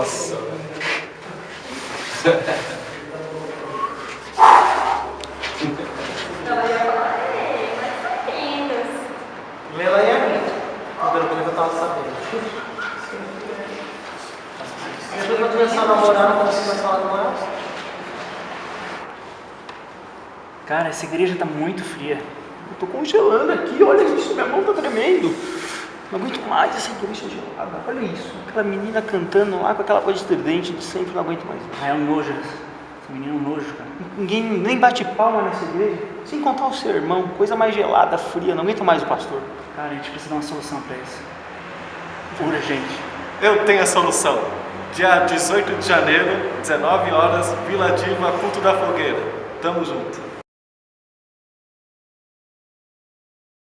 Nossa. Ela é a minha. Pelo menos eu tava sabendo. Depois eu vou começar a namorar, não consigo mais falar com ela. Cara, essa igreja tá muito fria. Eu tô congelando aqui, olha isso, minha mão tá tremendo. Não aguento mais essa igreja gelada. Olha isso, aquela menina cantando lá com aquela voz estridente de sempre, não aguento mais. Ah, é um nojo. Esse menino é um nojo, cara. Ninguém nem bate palma nessa igreja, sem contar o sermão, coisa mais gelada, fria, não aguento mais o pastor. Cara, a gente precisa dar uma solução pra isso. Urgente. Eu tenho a solução. Dia 18 de janeiro, 19 horas, Vila Diva, Culto da Fogueira. Tamo junto.